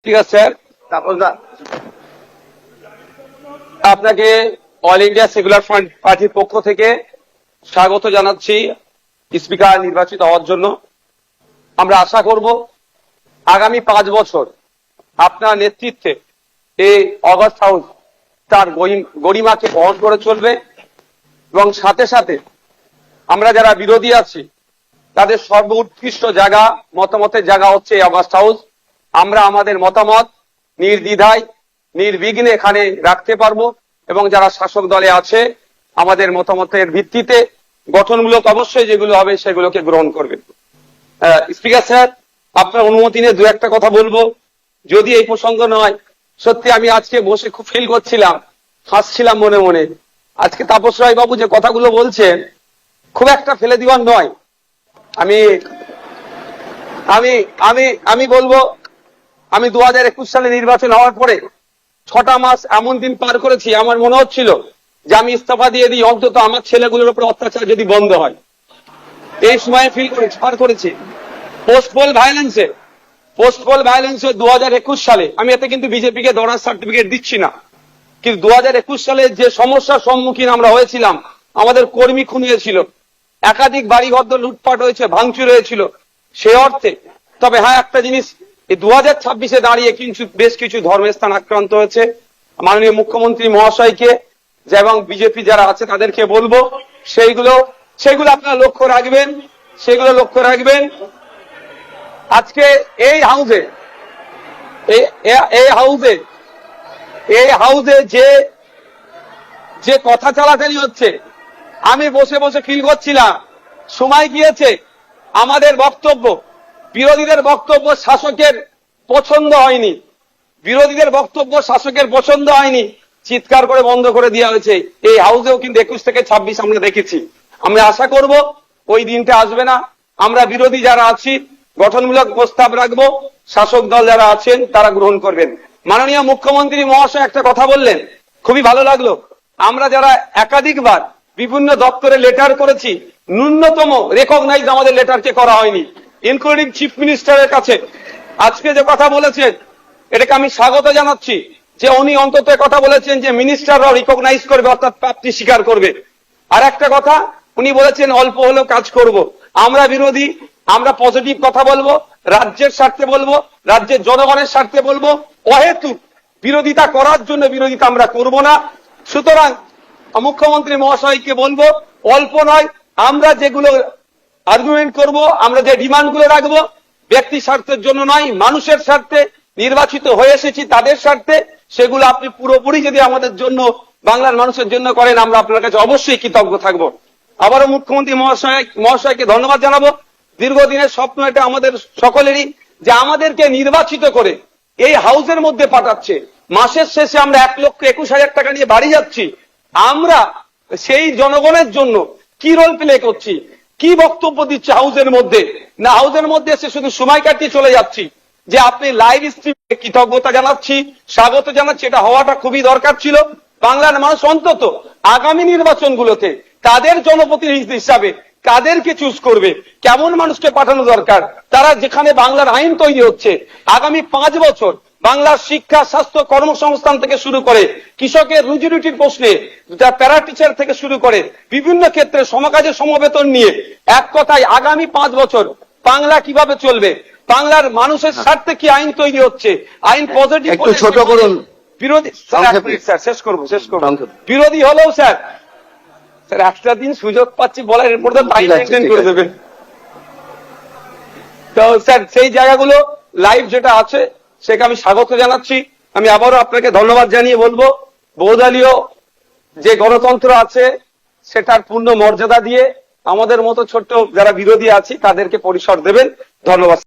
ঠিক আছে স্যার, তারপর আপনাকে অল ইন্ডিয়া সেকুলার ফ্রন্ট পার্টির পক্ষ থেকে স্বাগত জানাচ্ছি স্পিকার নির্বাচিত হওয়ার জন্য। আমরা আশা করব আগামী 5 বছর আপনার নেতৃত্বে এই অগাস্ট হাউস তার গরিমাকে বহন করে চলবে এবং সাথে সাথে আমরা যারা বিরোধী আছি তাদের সর্বোৎকৃষ্ট জায়গা, মতামতের জায়গা হচ্ছে এই অগাস্ট হাউস। আমরা আমাদের মতামত নির্দ্বিধায় নির্বিঘ্নে এখানে রাখতে পারবো এবং যারা শাসক দলে আছে আমাদের মতামতের ভিত্তিতে গঠনমূলক অবশ্যই যেগুলো হবে সেগুলোকে গ্রহণ করবেন। স্পিকার স্যার, আপনার অনুমতি নিয়ে দু একটা কথা বলবো, যদি এই প্রসঙ্গ নয়। সত্যি আমি আজকে বসে খুব ফিল করছিলাম, হাসছিলাম মনে মনে। আজকে তাপস রায় বাবু যে কথাগুলো বলছেন খুব একটা ফেলে দিওয়ার নয়। আমি আমি আমি আমি বলবো, আমি 2021 সালে নির্বাচন হওয়ার পরে 6টা মাস এমন দিন পার করেছি, আমার মনে হচ্ছিল যে আমি ইস্তফা দিয়ে দিই, অন্তত আমার ছেলেগুলোর উপর অত্যাচার যদি বন্ধ হয়। এই সময় ফিল করেছি, পার করেছি। পোস্টপোল ভায়োলেন্সে 2021 সালে, আমি এতে কিন্তু বিজেপিকে দরার সার্টিফিকেট দিচ্ছি না, কিন্তু 2021 সালে যে সমস্যার সম্মুখীন আমরা হয়েছিলাম, আমাদের কর্মী খুন হয়েছিল, একাধিক বাড়িঘর লুটপাট হয়েছে, ভাঙচুর হয়েছিল, সে অর্থে। তবে হ্যাঁ, একটা জিনিস, এই 2026-এ দাঁড়িয়ে কিন্তু বেশ কিছু ধর্মের স্থান আক্রান্ত হয়েছে। মাননীয় মুখ্যমন্ত্রী মহাশয়কে এবং বিজেপি যারা আছে তাদেরকে বলবো সেইগুলো আপনারা লক্ষ্য রাখবেন। আজকে এই হাউসে যে কথা চালাচালি হচ্ছে, আমি বসে বসে ফিল করছিলাম সময় গিয়েছে আমাদের বক্তব্য, বিরোধীদের বক্তব্য শাসকের পছন্দ হয়নি, চিৎকার করে বন্ধ করে দেওয়া হয়েছে। এই হাউসেও কিন্তু 21 থেকে 26 আমরা দেখেছি। আমরা আশা করব ওই দিনটা আসবে না। আমরা বিরোধী যারা আছি গঠনমূলক প্রস্তাব রাখবো, শাসক দল যারা আছেন তারা গ্রহণ করবেন। মাননীয় মুখ্যমন্ত্রী মহাশয় একটা কথা বললেন, খুবই ভালো লাগলো। আমরা যারা একাধিকবার বিভিন্ন দপ্তরে লেটার করেছি, ন্যূনতম রেকগনাইজ আমাদের লেটারকে করা হয়নি, ইনক্লুডিং চিফ মিনিস্টারের কাছে। আজকে যে কথা বলেছেন এটাকে আমি স্বাগত জানাচ্ছি, যে উনি অন্তত কথা বলেছেন যে মিনিস্টাররাও রিকগনাইজ করবে, অর্থাৎ প্রাপ্তি স্বীকার করবে। আর একটা কথা উনি বলেছেন অল্প হলেও কাজ করব। আমরা বিরোধী, আমরা পজিটিভ কথা বলবো, রাজ্যের স্বার্থে বলবো, রাজ্যের জনগণের স্বার্থে বলবো। অহেতুক বিরোধিতা করার জন্য বিরোধিতা আমরা করব না। সুতরাং মুখ্যমন্ত্রী মহাশয়কে বলবো, অল্প নয়, আমরা যেগুলো আর্গুমেন্ট করব, আমরা যে ডিমান্ডগুলো রাখবো, ব্যক্তি স্বার্থের জন্য নয়, মানুষের স্বার্থে, নির্বাচিত হয়ে এসেছি তাদের স্বার্থে, সেগুলো আপনি পুরোপুরি যদি আমাদের জন্য, বাংলার মানুষের জন্য করেন, আমরা আপনার কাছে অবশ্যই কৃতজ্ঞ থাকবো। আবারও মুখ্যমন্ত্রী মহাশয়কে ধন্যবাদ জানাবো। দীর্ঘদিনের স্বপ্ন এটা আমাদের সকলেরই, যে আমাদেরকে নির্বাচিত করে এই হাউসের মধ্যে পাঠাচ্ছে। মাসের শেষে আমরা 1,21,000 টাকা নিয়ে বাড়ি যাচ্ছি। আমরা সেই জনগণের জন্য কি রোল প্লে করছি, কি বক্তব্য দিচ্ছি হাউসের মধ্যে, না হাউসের মধ্যে এসে শুধু সময় কাটিয়ে চলে যাচ্ছি। যে আপনি লাইভ স্ট্রিমে কৃতজ্ঞতা জানাচ্ছি, স্বাগত জানাচ্ছি, এটা হওয়াটা খুবই দরকার ছিল। বাংলার মানুষ অন্তত আগামী নির্বাচনগুলোতে তাদের জনপ্রতিনিধি হিসাবে কাদেরকে চুজ করবে, কেমন মানুষকে পাঠানো দরকার, তারা যেখানে বাংলার আইন তৈরি হচ্ছে আগামী 5 বছর বাংলার শিক্ষা, স্বাস্থ্য, কর্মসংস্থান থেকে শুরু করে কৃষকের রুজি রুটির প্রশ্নে, প্যারা টিচার থেকে শুরু করে বিভিন্ন ক্ষেত্রে সমকাজে সমবেতন নিয়ে, এক কথায় আগামী 5 বছর বাংলা কিভাবে চলবে, বাংলার মানুষের স্বার্থে কি আইন তৈরি হচ্ছে, আইন পজিটিভ, একটু ছোট করুন। বিরোধী স্যার, শেষ করবো। বিরোধী হলেও স্যার একটা দিন সুযোগ পাচ্ছি বলার, এরপর তো টাইম মেনটেন করে দেবেন। তো স্যার সেই জায়গাগুলো লাইভ যেটা আছে সেটা আমি স্বাগত জানাচ্ছি। আমি আবারও আপনাকে ধন্যবাদ জানিয়ে বলবো, বহুদলীয় যে গণতন্ত্র আছে সেটার পূর্ণ মর্যাদা দিয়ে আমাদের মতো ছোট্ট যারা বিরোধী আছি তাদেরকে পরিসর দেবেন। ধন্যবাদ।